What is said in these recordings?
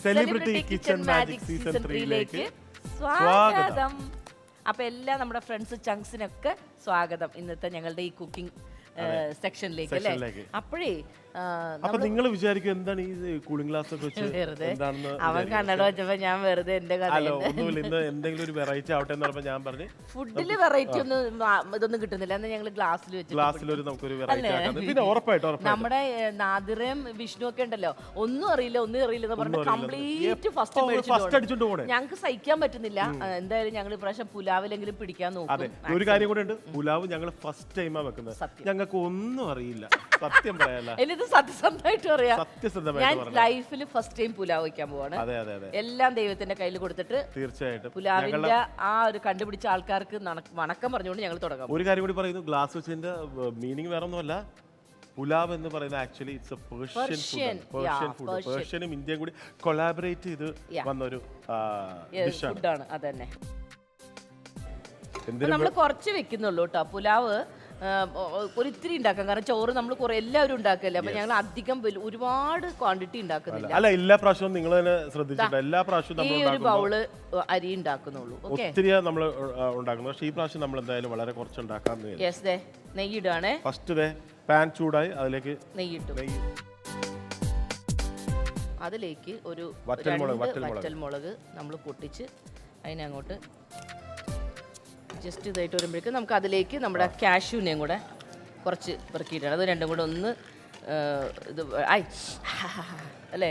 Celebrity kitchen magic season 3 സ്വാഗതം. അപ്പൊ എല്ലാ നമ്മുടെ ഫ്രണ്ട്സ് ചങ്സിനൊക്കെ സ്വാഗതം ഇന്നത്തെ ഞങ്ങളുടെ ഈ കുക്കിംഗ് സെക്ഷനിലേക്ക് അല്ലേ. അപ്പോഴേ അപ്പൊ നിങ്ങൾ വിചാരിക്കും എന്താണ് ഈ കൂളിംഗ് ഗ്ലാസ് ഒക്കെ വെച്ച് വെറുതെ അവൻ കണ്ണട വെച്ചപ്പോ ഞാൻ വെറുതെ എന്റെ കഥ എന്തെങ്കിലും ഒരു വെറൈറ്റി ആവട്ടെ എന്ന് പറഞ്ഞപ്പോൾ ഞാൻ പറഞ്ഞു ഫുഡില് വെറൈറ്റി ഒന്നും ഇതൊന്നും കിട്ടുന്നില്ല എന്ന് ഞങ്ങൾ ഗ്ലാസ്സിൽ ഗ്ലാസ്സിൽ നമുക്കൊരു വെറൈറ്റി പിന്നെ ഉറപ്പായിട്ടും നമ്മുടെ നാദിറയും വിഷ്ണു ഒക്കെ ഉണ്ടല്ലോ ഒന്നും അറിയില്ല എന്ന് പറഞ്ഞ കംപ്ലീറ്റ് ഫസ്റ്റ് അടിച്ചോണ്ട് പോണേ ഞങ്ങൾക്ക് സഹിക്കാൻ പറ്റുന്നില്ല. എന്തായാലും ഞങ്ങൾ ഇപ്രാവശ്യം പുലാവിലെങ്കിലും പിടിക്കാൻ നോക്കും. ഒരു കാര്യം കൂടെ ഉണ്ട്, പുലാവ് ഞങ്ങൾ ഫസ്റ്റ് ടൈമാ വെക്കുന്നത്. ഞങ്ങൾക്ക് ഒന്നും അറിയില്ല, സത്യം പറയാല്ല. എനിക്ക് സത്യസന്ധമായിട്ട് പറയാം, ഞാൻ ലൈഫിൽ ഫസ്റ്റ് ടൈം പുലാവ് വയ്ക്കാൻ പോവാണ്. എല്ലാം ദൈവത്തിന്റെ കയ്യിൽ കൊടുത്തിട്ട് തീർച്ചയായിട്ടും പുലാവിന്റെ ആ ഒരു കണ്ടുപിടിച്ച ആൾക്കാർക്ക് വണക്കം പറഞ്ഞുകൊണ്ട് ഞങ്ങൾ തുടങ്ങാം. ഒരു കാര്യം കൂടി പറയുന്നു, ഗ്ലാസ് വെച്ചതിന്റെ മീനിങ് വേറെ ഒന്നുമല്ല. പുലാവ് എന്ന് പറയുന്നത് actually it's a Persian food. പേർഷ്യനും ഇന്ത്യയും കൂടി കൊളാബറേറ്റ് ചെയ്ത് വന്നൊരു ഫുഡാണ്. അതന്നെ നമ്മൾ കുറച്ച് വെക്കുന്നുള്ളൂ കേട്ടോ പുലാവ്. ഒരിത്തിരി ഉണ്ടാക്കാം, കാരണം ചോറ് നമ്മൾ കുറെ എല്ലാവരും ഉണ്ടാക്കല്ലേ. അപ്പൊ ഞങ്ങൾ അധികം ഒരുപാട് ക്വാണ്ടിറ്റി ഉണ്ടാക്കുന്നില്ല. അല്ല, എല്ലാ പ്രാവശ്യവും നിങ്ങൾ തന്നെ ശ്രദ്ധിച്ചിട്ടുണ്ട്, എല്ലാ പ്രാവശ്യവും ഈ ഒരു ബൗള് അരി ഉണ്ടാക്കുന്നുള്ളൂ. ഒത്തിരി നമ്മൾ ഉണ്ടാക്കുന്നു, പക്ഷേ ഈ പ്രാവശ്യം നമ്മൾ എന്തായാലും വളരെ കുറച്ച് ഉണ്ടാക്കാൻ. നെയ്യിടാണ്. ഫസ്റ്റ് പാൻ ചൂടായി അതിലേക്ക് നെയ്യിട്ടു. അതിലേക്ക് ഒരു വറ്റൽമുളക് നമ്മൾ പൊട്ടിച്ച് അതിനങ്ങോട്ട് ജസ്റ്റ് ഇതായിട്ട് വരുമ്പോഴേക്കും നമുക്ക് അതിലേക്ക് നമ്മുടെ കാഷ്യൂനെയും കൂടെ കുറച്ച് പെറുക്കിയിട്ടാണ്. അത് രണ്ടും കൂടെ ഒന്ന് ഇത് അല്ലേ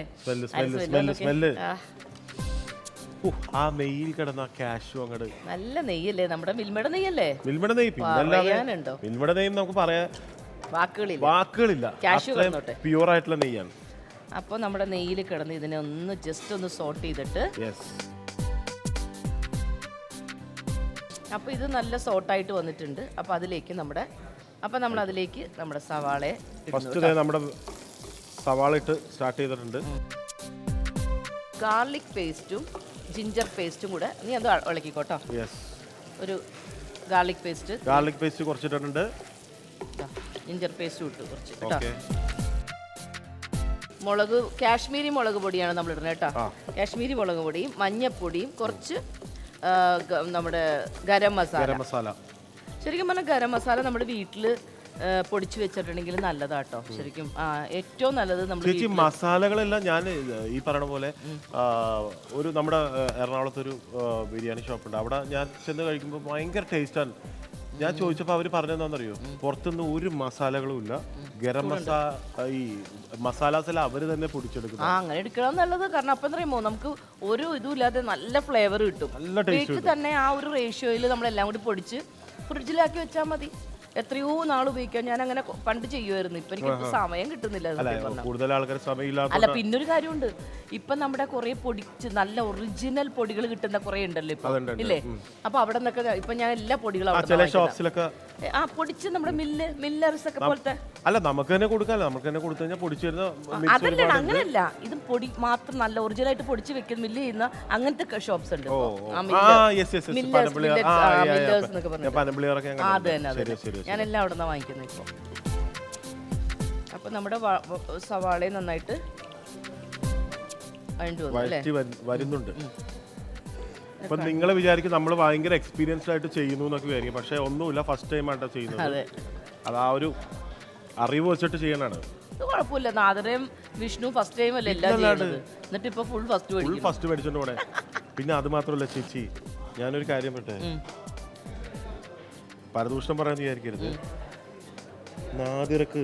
ആ നെയ്യിൽ കിടന്ന കാഷ്യൂ അങ്ങോട്ട് നല്ല നെയ്യല്ലേ, നമ്മുടെ മിൽമയുടെ നെയ്യല്ലേ. മിൽമയുടെ നെയ്യ് പറയാനുണ്ടോ? മിൽമയുടെ നെയ്യ് നമുക്ക് പറയാൻ വാക്കുകളില്ല. കാഷ്യൂ പ്യൂർ ആയിട്ടുള്ള നെയ്യാണ്. അപ്പോൾ നമ്മുടെ നെയ്യിൽ കിടന്ന് ഇതിനെ ഒന്ന് ജസ്റ്റ് ഒന്ന് സോട്ട് ചെയ്തിട്ട്, അപ്പോൾ ഇത് നല്ല സോട്ടായിട്ട് വന്നിട്ടുണ്ട്. അപ്പോൾ അതിലേക്ക് നമ്മൾ അതിലേക്ക് നമ്മുടെ സവാളയെ ഫസ്റ്റ് നമ്മുടെ സവാള ഇട്ട് സ്റ്റാർട്ട് ചെയ്തിട്ടുണ്ട്. ഗാർലിക് പേസ്റ്റും ജിഞ്ചർ പേസ്റ്റും കൂടെ നീ അത് ഇളക്കിക്കോട്ടോ. ഒരു ഗാർലിക് പേസ്റ്റ് കുറച്ചിട്ടുണ്ട്, ജിഞ്ചർ പേസ്റ്റ് ഇട്ടു കുറച്ച് കേട്ടോ. മുളക് കാശ്മീരി മുളക് പൊടിയാണ് നമ്മൾ ഇടുന്നത് കേട്ടോ. കാശ്മീരി മുളക് പൊടിയും മഞ്ഞപ്പൊടിയും കുറച്ച് നമ്മുടെ ഗരം മസാല. ശരിക്കും പറഞ്ഞാൽ ഗരം മസാല നമ്മുടെ വീട്ടിൽ പൊടിച്ചു വെച്ചിട്ടുണ്ടെങ്കിൽ നല്ലതാട്ടോ. ശരിക്കും ഏറ്റവും നല്ലത് നമ്മൾ മസാലകളെല്ലാം ഞാൻ ഈ പറഞ്ഞ പോലെ ഒരു നമ്മുടെ എറണാകുളത്തൊരു ബിരിയാണി ഷോപ്പുണ്ട്, അവിടെ ഞാൻ ചെന്ന് കഴിക്കുമ്പോൾ ഭയങ്കര ടേസ്റ്റാണ്. ഞാൻ ചോദിച്ചപ്പോൾ അവർ പറഞ്ഞെന്താണെന്നറിയോ, പുറത്തുനിന്ന് ഒരു മസാലകളും ഇല്ല, ഗരം ഈ മസാലാസ് എല്ലാം അവർ തന്നെ പൊടിച്ചെടുക്കും. അങ്ങനെ എടുക്കണം നല്ലത്, കാരണം അപ്പം പറയുമ്പോൾ നമുക്ക് ഒരു ഇതും ഇല്ലാതെ നല്ല ഫ്ലേവർ കിട്ടും. വീട്ടിൽ തന്നെ ആ ഒരു റേഷ്യോയിൽ നമ്മളെല്ലാം കൂടി പൊടിച്ച് ഫ്രിഡ്ജിലാക്കി വെച്ചാൽ മതി, എത്രയോ നാൾ ഉപയോഗിക്കാം. ഞാൻ അങ്ങനെ പണ്ട് ചെയ്യുമായിരുന്നു, ഇപ്പൊ എനിക്ക് സമയം കിട്ടുന്നില്ല. അല്ല, പിന്നൊരു കാര്യമുണ്ട്, ഇപ്പൊ നമ്മുടെ കുറെ പൊടിച്ച് നല്ല ഒറിജിനൽ പൊടികൾ കിട്ടുന്ന കുറെ ഉണ്ടല്ലോ ഇപ്പൊ, ഇല്ലേ? അപ്പൊ അവിടെ നിന്നൊക്കെ ഇപ്പൊ ഞാൻ എല്ലാ പൊടികളും പൊടിച്ച് നമ്മുടെ മില്ലർസ് ഒക്കെ പോലത്തെ. അല്ല, നമുക്ക് തന്നെ കൊടുക്കാല്ലോ, നമുക്ക് തന്നെ കൊടുത്തു കഴിഞ്ഞാൽ പൊടിച്ചു തരുന്ന. അതല്ല, അങ്ങനെയല്ല, ഇത് പൊടി മാത്രം നല്ല ഒറിജിനൽ ആയിട്ട് പൊടിച്ച് വെക്കുന്ന മില്ല് ചെയ്യുന്ന അങ്ങനത്തെ ഷോപ്സ് ഉണ്ട്. അത് തന്നെ, ഞാൻ എല്ലാം അവിടെ നിന്നാണ് വാങ്ങിക്കുന്നത് ഇപ്പോൾ. അപ്പം നമ്മുടെ സവാളയെ നന്നായിട്ട് വരുന്നുണ്ട്. ഇപ്പം നിങ്ങൾ വിചാരിക്കും നമ്മൾ ഭയങ്കര എക്സ്പീരിയൻസ്ഡ് ആയിട്ട് ചെയ്യുന്നു എന്നൊക്കെ വിചാരിക്കും, പക്ഷെ ഒന്നുമില്ല, ഫസ്റ്റ് ടൈം ആയിട്ടാണ് ചെയ്യുന്നത്. അത് ആ ഒരു അറിവ് വെച്ചിട്ട് ചെയ്യണാണ്. കുഴപ്പമില്ല, നാദരയും വിഷ്ണു ഫസ്റ്റ് ടൈം അല്ലേ എല്ലാം ചെയ്യുന്നത്, എന്നിട്ട് ഇപ്പൊ ഫുൾ ഫസ്റ്റ് മേടിച്ചോണ്ട് പോണേ. പിന്നെ അത് മാത്രമല്ല ചേച്ചി, ഞാനൊരു കാര്യം പറ്റേ, പരദൂഷണം പറയാൻ വിചാരിക്കരുത്. നാദിറക്ക്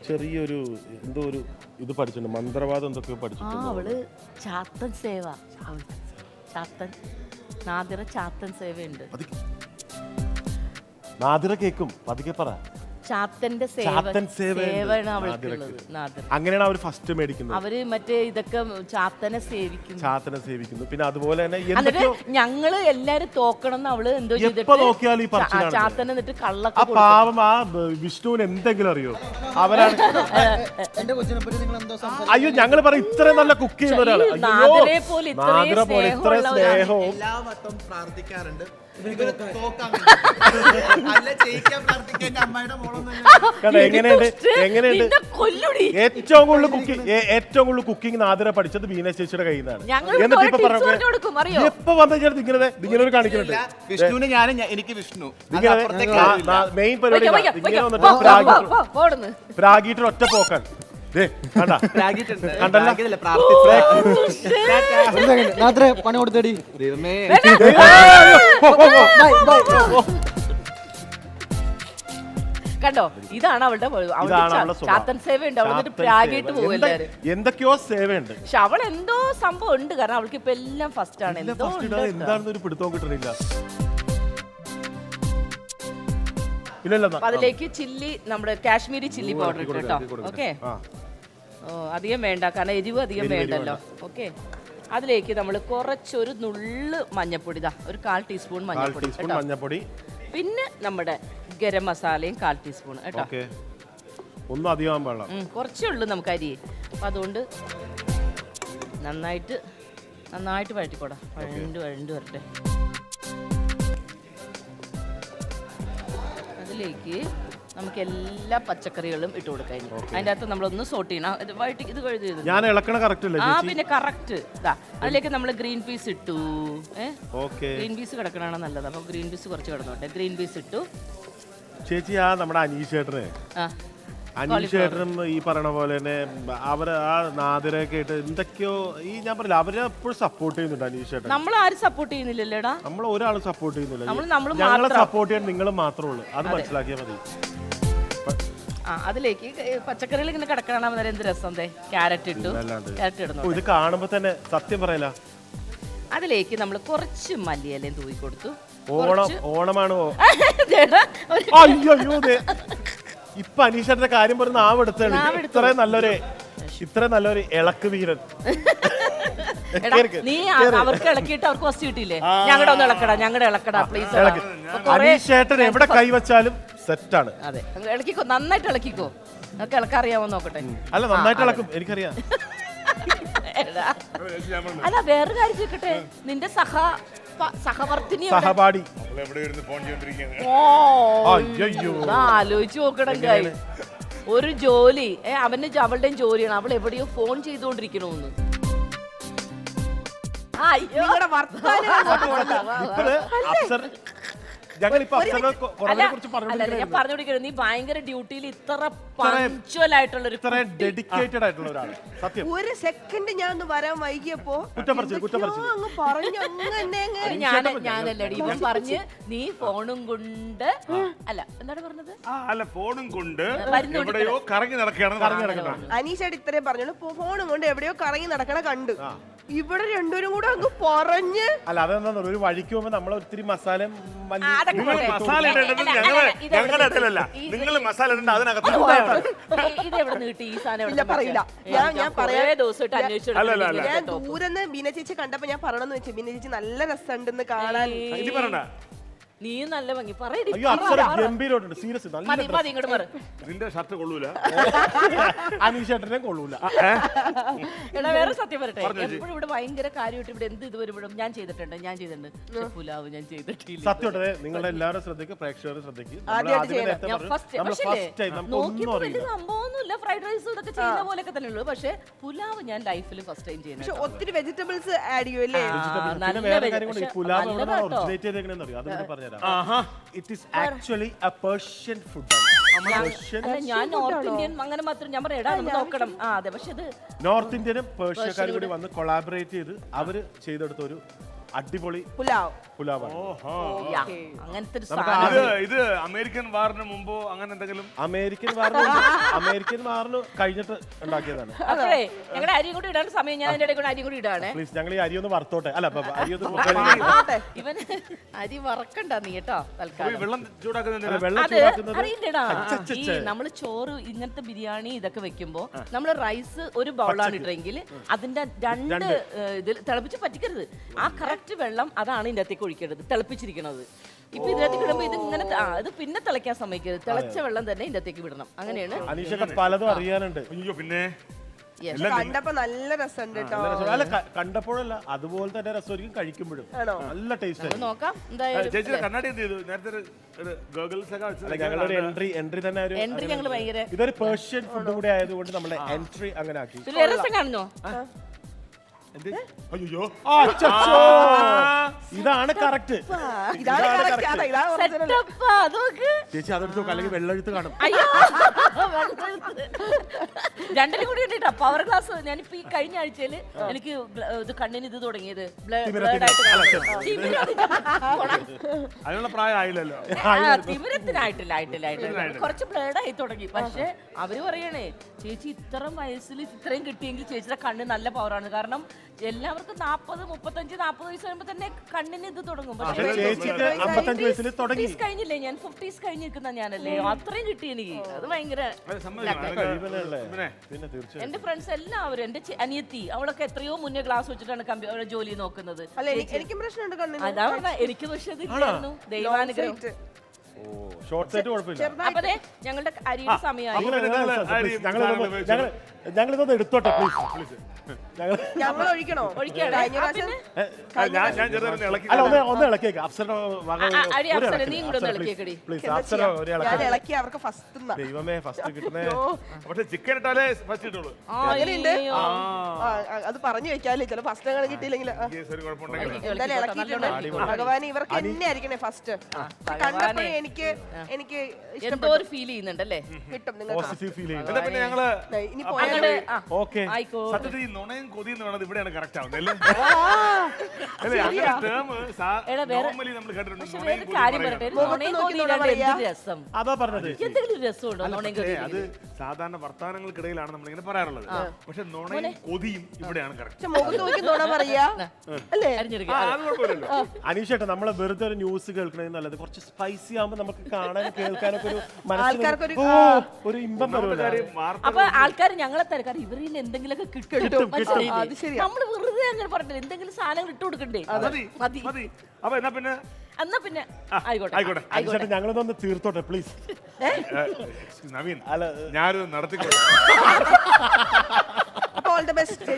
ചെറിയൊരു എന്തോ ഒരു ഇത് പഠിച്ചിട്ടുണ്ട്, മന്ത്രവാദം എന്തൊക്കെയോ പഠിച്ചിട്ടുണ്ട്. അവള് ചാത്തൻ സേവ, നാദിറ ചാത്തൻ സേവയുണ്ട്. നാദിറ കേക്കും പതുക്കെ പറ. അങ്ങനെയാണ് അവർ ഫസ്റ്റ് മേടിക്കുന്നത്. അവര് മറ്റേ ഇതൊക്കെ ചാത്തനെ സേവിക്കുന്നു. പിന്നെ അതുപോലെ തന്നെ ഞങ്ങള് എല്ലാരും തോക്കണം എന്ന് അവള് എന്തോ നോക്കിയാൽ ഈ ചാത്തനെ എന്നിട്ട് കള്ളൊക്കെ പാവം ആ വിഷ്ണുവിന് എന്തെങ്കിലും അറിയോ? അവരാണ് അയ്യോ, ഞങ്ങള് പറയും ഇത്രയും നല്ല കുക്ക് ചെയ്യുന്ന ഒരാള്, എല്ലാ വട്ടം പ്രാർത്ഥിക്കാറുണ്ട്. അല്ല ജയിക്കാൻ പ്രാർത്ഥിക്കാൻ അമ്മയുടെ മോളൊന്നും കണ്ടോ എങ്ങനെയുണ്ട് എങ്ങനെയുണ്ട് നിന്നെ കൊല്ലുടി. ഏറ്റവും കൂടുതൽ കുക്കിംഗ് നാദിര പഠിച്ചത് ബീന ചേച്ചിയുടെ കയ്യിൽ ഞങ്ങൾ നിന്നാണ്. എന്നിട്ട് കുറെ ഇപ്പൊ tips പറഞ്ഞു കൊടുക്കും, അറിയോ? എപ്പൊ വന്നു ചേർത്ത് ഇങ്ങനെ ഒരു കാണിക്കുന്നുണ്ട്. വിഷ്ണുവിന് എനിക്ക് വിഷ്ണു മെയിൻ പരിപാടി വയ്ക്ക, ഇങ്ങനെ വയ്ക്ക. വന്നിട്ട് പോ, പോടുന്ന്. പ്രാഗിട്ട് ഒറ്റ പോക്കാൻ രാത്രി പണി കൊടുത്തടി. കണ്ടോ, ഇതാണ് അവളുടെ ചാത്തൻ സേവയുണ്ട്. അവൾ എന്നിട്ട് പ്രാഗിട്ട് പോകും എല്ലാവരും. എന്തൊക്കെയോ സേവയുണ്ട്. പക്ഷെ അവൾ എന്തോ സംഭവം ഉണ്ട്, കാരണം അവൾക്ക് ഇപ്പൊ എല്ലാം ഫസ്റ്റ് ആണ്. എന്തോ ഉണ്ട് കേട്ടോ. എന്താണെന്നൊരു പിടുത്തവും കിട്ടണില്ല. അപ്പൊ അതിലേക്ക് ചില്ലി, നമ്മുടെ കാശ്മീരി ചില്ലി പൗഡർ ഇട്ട് കേട്ടോ. ഓക്കെ, അധികം വേണ്ട, കാരണം എരിവ് അധികം വേണ്ടല്ലോ. ഓക്കെ, അതിലേക്ക് നമ്മൾ കുറച്ചൊരു നുള്ള് മഞ്ഞപ്പൊടി, ഒരു 1/4 ടീസ്പൂൺ മഞ്ഞപ്പൊടി, പിന്നെ നമ്മുടെ ഗരം മസാലയും 1/4 ടീസ്പൂൺ കേട്ടോ. ഒന്നും അധികം പാടില്ല, കുറച്ചേ ഉള്ളൂ നമുക്ക് അരി. അപ്പൊ അതുകൊണ്ട് നന്നായിട്ട് വഴറ്റിക്കോടാ, വഴണ്ട് വരട്ടെ. അതിലേക്ക് നമുക്ക് എല്ലാ പച്ചക്കറികളും ഇട്ട് കൊടുക്കാം. അതിൻ്റെ അകത്ത് നമ്മളൊന്ന് സോട്ട് ചെയ്യണം. ഇത് കഴുകിയത് ഞാൻ ഇളക്കണ കറക്റ്റ് അല്ലേ? പിന്നെ കറക്റ്റ് ഇതാ. അതിലേക്ക് നമ്മൾ ഗ്രീൻ പീസ് ഇട്ടു. ഗ്രീൻ പീസ് കിടക്കണതാണ് നല്ലത്. അപ്പൊ ഗ്രീൻ പീസ് കുറച്ച് കിടന്നോട്ടെ. ഗ്രീൻ പീസ് ഇട്ടു. ചേച്ചി നമ്മുടെ അനീഷ് ചേട്ടനും ഈ പറയണ പോലെ തന്നെ അവര് ആ നാദിരൊക്കെ ആയിട്ട് എന്തൊക്കെയോ ഞാൻ പറയില്ല, അവരെ എപ്പോഴും സപ്പോർട്ട് ചെയ്യുന്നുണ്ട് അനീഷ് ചേട്ടൻ. നമ്മൾ ആരും സപ്പോർട്ട് ചെയ്യുന്നില്ലല്ലേടാ. നമ്മൾ ഒരാളും സപ്പോർട്ട് ചെയ്യുന്നില്ല. നമ്മള് ഞങ്ങളെ സപ്പോർട്ട് ചെയ്യാൻ നിങ്ങൾ മാത്രമേ ഉള്ളൂ, അത് മനസ്സിലാക്കിയാൽ മതി. അതിലേക്ക് പച്ചക്കറികൾ ഇങ്ങനെ കിടക്കണം. എന്ത് രസം. ക്യാരറ്റ് ഇട്ടു. ക്യാരറ്റ് ഇടുന്നു. ഇത് കാണുമ്പോ തന്നെ സത്യം പറയല. അതിലേക്ക് നമ്മൾ കുറച്ച് മല്ലിയിലയും തൂക്കി കൊടുത്തു. ഓണമാണ്. ഇപ്പൊ അനീഷന്റെ കാര്യം പറഞ്ഞ നാവെടുത്താണ്. ഇത്ര നല്ലൊരു ഇളക്ക് വീരൻ. നീ അവർക്ക് ഇളക്കിയിട്ട് അവർക്ക് ഫസ്റ്റ് കിട്ടിയില്ലേ? ഞങ്ങളുടെ ഇളക്കടാ പ്ലീസ്. അനീഷ് ചേട്ടൻ എവിടെ കൈവച്ചാലും സെറ്റാണ്. അതെ, ഇളക്കിക്കോ, നന്നായിട്ട് ഇളക്കിക്കോ. നമുക്ക് ഇളക്കറിയാമോ നോക്കട്ടെ. അല്ല, നന്നായിട്ട് ഇളക്കും, എനിക്കറിയാം. അല്ല, വേറൊരു കാര്യം ചോദിക്കട്ടെ, നിന്റെ സഹവർത്തിനി സഹപാഠി ആലോചിച്ച് നോക്കണം. ഒരു ജോലി അവളുടെയും ജോലിയാണ്. അവൾ എവിടെയോ ഫോൺ ചെയ്തുകൊണ്ടിരിക്കണോന്ന്. ഞാൻ പറഞ്ഞുകൊണ്ടിരിക്കുന്നത്, നീ ഭയങ്കര ഡ്യൂട്ടിയിൽ ഇത്ര പഞ്ച്വൽ ആയിട്ടുള്ള ഡെഡിക്കേറ്റഡ് ആയിട്ടുള്ള ഒരാൾ. സത്യം, ഒരു സെക്കൻഡ് ഞാൻ ഒന്ന് വരാൻ വൈകിയപ്പോ ഞാനല്ലടി ഇവൻ പറഞ്ഞ് നീ ഫോണും കൊണ്ട് അല്ല എന്താണ് പറഞ്ഞത്? ഫോണും കൊണ്ട് എവിടെയോ കറങ്ങി നടക്കുകയാണ്. അനീഷായിട്ട് ഇത്രയും പറഞ്ഞോളൂ, ഫോണും കൊണ്ട് എവിടെയോ കറങ്ങി നടക്കണ കണ്ടു. ഇവിടെ രണ്ടുപേരും കൂടെ അങ്ങ് പറഞ്ഞ് അല്ല, അതെന്താ ഒരു വഴിക്ക് പോകുമ്പോ നമ്മൾ ഒത്തിരി മസാല മസാല ഇടേണ്ടത് ഞങ്ങളുടെ ഇടയിലല്ല, നിങ്ങൾ മസാല ഇടേണ്ട അതിനകത്ത്. പറയില്ല. ഞാൻ ഞാൻ ദൂരെന്ന് ബീന ചേച്ചി കണ്ടപ്പോ ഞാൻ പറയണമെന്ന് വെച്ചു, ബീന ചേച്ചി നല്ല രസമുണ്ടെന്ന് കാണാൻ. ഇനി പറയണ്ട, നീ നല്ല ഭംഗി നിന്റെ ഷർട്ട് കൊള്ളൂല, അനീഷേട്ടനെ കൊള്ളൂല. എടാ, വേറെ സത്യം പറയട്ടെ, എപ്പോഴും ഇവിടെ ഭയങ്കര കാര്യമായിട്ട് ഇവിടെ എന്ത് ഇത് വരുമ്പോഴും ഞാൻ ചെയ്തിട്ടുണ്ട്. പുലാവ് ഞാൻ ചെയ്തിട്ടില്ല. സത്യം നിങ്ങളുടെ എല്ലാവരും ശ്രദ്ധിക്കും, പ്രേക്ഷകരും ശ്രദ്ധിക്കും. സംഭവമൊന്നുമില്ല, ഫ്രൈഡ് റൈസ് ഇതൊക്കെ ചെയ്യുന്ന പോലെയൊക്കെ തന്നെ ഉള്ളൂ. പക്ഷെ പുലാവ് ഞാൻ ലൈഫിൽ ഫസ്റ്റ് ടൈം ചെയ്യുന്നത്. ഒത്തിരി വെജിറ്റബിൾസ് ആഡ് ചെയ്യുമല്ലേ? It is actually a Persian food. ഞാൻ നോർത്ത് ഇന്ത്യൻ അങ്ങനെ മാത്രം ഞാൻ പറയാം. നമ്മൾ നോക്കണം. അതെ, പക്ഷെ ഇത് നോർത്ത് ഇന്ത്യനും പേർഷ്യക്കാരും കൂടി വന്ന് കൊളാബറേറ്റ് ചെയ്ത് അവര് ചെയ്തെടുത്ത ഒരു അടിപൊളി പുലാവാണ്. അങ്ങനത്തെ ഇത് അമേരിക്കൻ വാറിന് മുമ്പോ അങ്ങനെ എന്തെങ്കിലും? അമേരിക്കൻ വാറിന് കഴിഞ്ഞിട്ട് ഉണ്ടാക്കിയതാണ്. അതെ, ഞങ്ങളുടെ അരി കൂടി ഇടാൻ സമയം, ഞാൻ അതിന്റെ ഇടയിൽ അരി കൂടി ഇടാണ്. പ്ലീസ്, ഞങ്ങൾ ഈ അരി ഒന്ന് വറുത്തോട്ടെ. അല്ല, ഇവൻ അരി വറക്കണ്ട നീ കേട്ടോ. വെള്ളം ചൂടാക്കുന്നത് അറിയില്ലടാ, ഈ നമ്മള് ചോറ് ഇങ്ങനത്തെ ബിരിയാണി ഇതൊക്കെ വെക്കുമ്പോ നമ്മള് റൈസ് ഒരു ബൗളാണ് ഇട്ടെങ്കിൽ അതിന്റെ 2 ഇതിൽ തിളപ്പിച്ച് പറ്റിക്കരുത്. ആ കറക്റ്റ് വെള്ളം അതാണ് ഇതിന്റെ അകത്തേക്ക് ഒഴിക്കേണ്ടത്, തിളപ്പിച്ചിരിക്കണത്. ഇപ്പൊ ഇതിനകത്ത് കിടുമ്പോ ഇത് ഇങ്ങനെ ഇത് പിന്നെ തിളയ്ക്കാൻ സമ്മതിക്കരുത്. തിളച്ച വെള്ളം തന്നെ ഇതിന്റെ അകത്തേക്ക് വിടണം. അങ്ങനെയാണ്. അനീഷൊക്കെ പലതും അറിയാനുണ്ട്. അയ്യോ, പിന്നെ കണ്ടപ്പോ നല്ല രസമുണ്ട് കേട്ടോ. അല്ല കണ്ടപ്പോഴല്ല അതുപോലെ തന്നെ രസമായിരിക്കും കഴിക്കുമ്പോഴും. നല്ല ടേസ്റ്റ്. നോക്കാം എന്തായാലും. ചേച്ചി കണ്ണാടി എന്ത് ചെയ്തു? നേരത്തെ ഒരു ഗോഗിൾസ് ഒക്കെ വെച്ച് ഞങ്ങളൊരു എൻട്രി തന്നെ എൻട്രി ഞങ്ങൾ ഭയങ്കര ഇതൊരു പേർഷ്യൻ ഫുഡ് കൂടി ആയതുകൊണ്ട് നമ്മളെ എൻട്രി അങ്ങനെ ആക്കി. രസം കാണുന്നോ? അയ്യോ ഇതാണ് കറക്റ്റ്. ഇതാണ് correct. അതാ, ഇതാണ് original. ചേച്ചി അതെടുത്തു അല്ലെങ്കിൽ വെള്ളെഴുത്ത് കാണും. രണ്ടിനും കൂടി ഉണ്ട് പവർ ഗ്ലാസ്. ഞാനിപ്പോ ഈ കഴിഞ്ഞ ആഴ്ചയില് എനിക്ക് ഇത് കണ്ണിന് ഇത് തുടങ്ങിയത് അതിനുള്ള പ്രായം ആയില്ലല്ലോ. തിമിരത്തിനായിട്ടില്ല കുറച്ച് ബ്ലേഡ് ആയി തുടങ്ങി. പക്ഷെ അവര് പറയണേ ചേച്ചി ഇത്രയും വയസ്സിൽ ഇത്രയും കിട്ടിയെങ്കിൽ ചേച്ചിയുടെ കണ്ണ് നല്ല പവറാണ്. കാരണം എല്ലാവർക്കും 40, 35, 40 വയസ്സ് വരുമ്പോ തന്നെ കണ്ണിന് ഇത് തുടങ്ങും. പക്ഷേ ചേച്ചിക്ക് 55 വയസ്സിൽ തുടങ്ങി. 50s കഴിഞ്ഞില്ലേ, ഞാൻ 50s കഴിഞ്ഞിരിക്കുന്ന ഞാനല്ലേ, അത്രയും കിട്ടി എനിക്ക്. അത് ഭയങ്കര. പിന്നെ തീർച്ചയായും എന്റെ ഫ്രണ്ട്സ് എല്ലാവരും, എന്റെ അനിയത്തി അവളൊക്കെ എത്രയോ മുന്നേ ഗ്ലാസ് വെച്ചിട്ടാണ് ജോലി നോക്കുന്നത്. അല്ല എനിക്കും പ്രശ്നമുണ്ട് കണ്ണിന്. അതാ പറഞ്ഞ എനിക്ക് പക്ഷെ ഇതില്ലായിരുന്നു. ദൈവാനുഗ്രഹം. ഷോർട്ട് സൈറ്റ് കുഴപ്പമില്ല. അപ്പൊ ഞങ്ങളുടെ അരിയുടെ സമയമായി. ഞങ്ങളിതൊന്ന് എടുത്തോട്ടെ പ്ലീസ്. ഞങ്ങൾ ഒഴിക്കണോ? ഞാൻ ചെറുതായിട്ട് ഇളക്കി. അല്ല ഒന്ന് ഇളക്കിയേക്ക്. അപ്സര നീ കൂടെ ഒന്ന് ഇളക്കിയേക്കടി. പ്ലീസ് അപ്സര ഒരു ഞാൻ ഇളക്കി അവർക്ക് ഫസ്റ്റ്. ദൈവമേ ഫസ്റ്റ് കിട്ടണേ. പക്ഷെ ചിക്കൻ ഇട്ടാലേ ഫസ്റ്റ് ഇട്ടുള്ളൂ. അങ്ങനെയുണ്ട്. അത് പറഞ്ഞു വെക്കാല്ലേ, ചില ഫസ്റ്റ് അങ്ങനെ കിട്ടിയില്ലെങ്കിൽ. ഒരു കുഴപ്പമുണ്ടെങ്കിൽ എന്തായാലും ഇളക്കിയിട്ടുണ്ട്. ഭഗവാൻ ഇവർക്ക് എന്നെ ആയിരിക്കണേ ഫസ്റ്റ്. കണ്ടപ്പോഴേ എനിക്ക് എന്തോ ഒരു ഫീൽ ചെയ്യുന്നുണ്ടല്ലേ? കിട്ടും നിങ്ങൾക്ക്. പോസിറ്റീവ് ഫീൽ ചെയ്യുന്നു. എന്നാ പിന്നെ ഞങ്ങള് ഇനി പോയാലോ? ഓക്കെ സത്യത്തിൽ ഈ നുണയും കൊതിയും വേണത് ഇവിടെയാണ് കറക്റ്റ് ആവുന്നത് അല്ലേ? അല്ലേ അങ്ങനെ ടേം നോർമലി നമ്മൾ കേട്ടിട്ടുണ്ട്. പക്ഷെ വേറെ കാര്യം പറയട്ടെ, നുണയും കൊതിയും ഇല്ലാണ്ട് എന്ത് രസം? അതാ പറഞ്ഞത്. എന്തെങ്കിലും രസമുണ്ടോ നുണയും കൊതിയും? അത് സാധാരണ വർത്താനങ്ങൾക്കിടയിലാണ് നമ്മൾ ഇങ്ങനെ പറയാറുള്ളത്. പക്ഷെ നുണയും കൊതിയും ഇവിടെയാണ് കറക്റ്റ്. മുഖത്ത് നോക്കി നുണ പറയാ അല്ലേ? അനീഷേട്ടാ നമ്മളെ വെറുതെ ഒരു ന്യൂസ് കേൾക്കണേ നല്ലത്. കുറച്ച് സ്പൈസി ആകുമ്പോ നമുക്ക് കാണാൻ കേൾക്കാനൊക്കെ ഒരു ആൾക്കാർക്കൊരു ഒരു ഇമ്പം വരുമല്ലോ. അപ്പൊ ആൾക്കാർ ഞങ്ങളെ തരക്കാർ ഇവരിൽ എന്തെങ്കിലുമൊക്കെ കിട്ടും. അത് ശരിയാ. നമ്മള് വെറുതെ അങ്ങനെ പറഞ്ഞില്ല, എന്തെങ്കിലും സാധനങ്ങൾ ഇട്ട് കൊടുക്കണ്ടേ? മതി. അപ്പൊ എന്നാ പിന്നെ ആയിക്കോട്ടെ. അനീഷേട്ടാ ഞങ്ങളൊന്ന് തീർത്തോട്ടെ പ്ലീസ്. നവീൻ അല്ല ഞാനൊരു നടത്തിക്കോട്ടെ. All the best.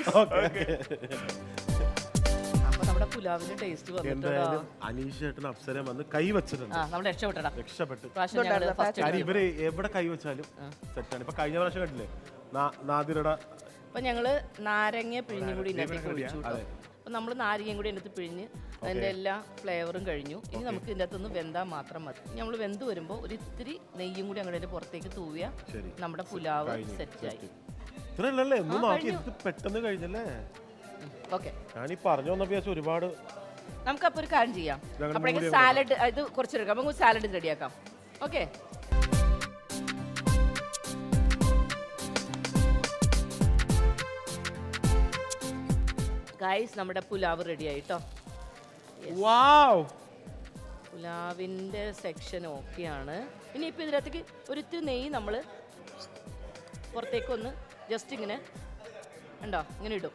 അപ്പൊ നമ്മുടെ പുലാവിന്റെ ടേസ്റ്റ് എന്തായാലും അനീഷേട്ടൻ അപ്സര വന്ന് കൈ വെച്ചിട്ടുണ്ട്. നമ്മുടെ രക്ഷപ്പെട്ടു. രക്ഷപ്പെട്ടു. ഇവര് എവിടെ കൈ വെച്ചാലും സെറ്റാണ്. ഇപ്പൊ കഴിഞ്ഞ പ്രാവശ്യം കണ്ടില്ലേ നാദിരുടെ. അപ്പൊ ഞങ്ങള് നാരങ്ങ പിഴിഞ്ഞു കൂടി ഇതിനകത്തേക്ക് ഒഴിച്ചു. അപ്പൊ നമ്മള് നാരങ്ങയും കൂടി ഇതിനകത്ത് പിഴിഞ്ഞ് അതിന്റെ എല്ലാ ഫ്ലേവറും കഴിഞ്ഞു. ഇനി നമുക്ക് ഇതിൻ്റെ അകത്തുനിന്ന് വെന്താൽ മാത്രം മതി. നമ്മൾ വെന്ത് വരുമ്പോൾ ഒരു ഇത്തിരി നെയ്യും കൂടി അങ്ങോട്ട് പുറത്തേക്ക് തൂവിയ നമ്മുടെ പുലാവ് സെറ്റായി. ഇത്രയല്ലേ ഒന്ന് നോക്കി പെട്ടെന്ന് കഴിഞ്ഞല്ലേ? ഓക്കെ, ഞാനീ പറഞ്ഞു വന്നപ്പോ ഒരുപാട്. നമുക്കപ്പോൾ ഒരു കാര്യം ചെയ്യാം. അപ്പോഴേക്കും സാലഡ് ഇത് കുറച്ചെടുക്കാം. നമുക്ക് സാലഡ് റെഡിയാക്കാം. ഓക്കെ, ഗൈസ് നമ്മുടെ പുലാവ് റെഡി ആയിട്ടോ. പുലാവിൻ്റെ സെക്ഷൻ ഓക്കെയാണ്. ഇനിയിപ്പോൾ ഇതിനകത്തേക്ക് ഒരു ഇത്തിരി നെയ്യ് നമ്മൾ പുറത്തേക്കൊന്ന് ജസ്റ്റ് ഇങ്ങനെ ഉണ്ടോ ഇങ്ങനെ ഇടും.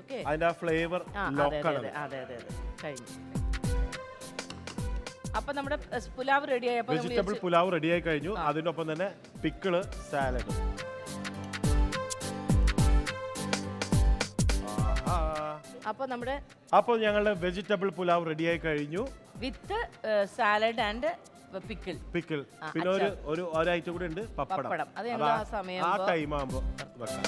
ഓക്കെ, അതിന്റെ ഫ്ലേവർ അതെ കഴിഞ്ഞു. അപ്പൊ നമ്മുടെ പുലാവ് റെഡിയായി. വെജിറ്റബിൾ പുലാവ് റെഡിയായി കഴിഞ്ഞു. അതിനൊപ്പം തന്നെ പിക്കിള്, സാലഡ്. അപ്പോൾ ഞങ്ങളുടെ വെജിറ്റബിൾ പുലാവ് റെഡിയായി കഴിഞ്ഞു വിത്ത് സാലഡ് ആൻഡ് പിക്കിൾ. പിന്നെ ഒരു ഐറ്റം കൂടെ ഉണ്ട്, പപ്പടം. അത് ഞങ്ങൾ ആ സമയം ആ ടൈം ആകുമ്പോൾ വെക്കാം.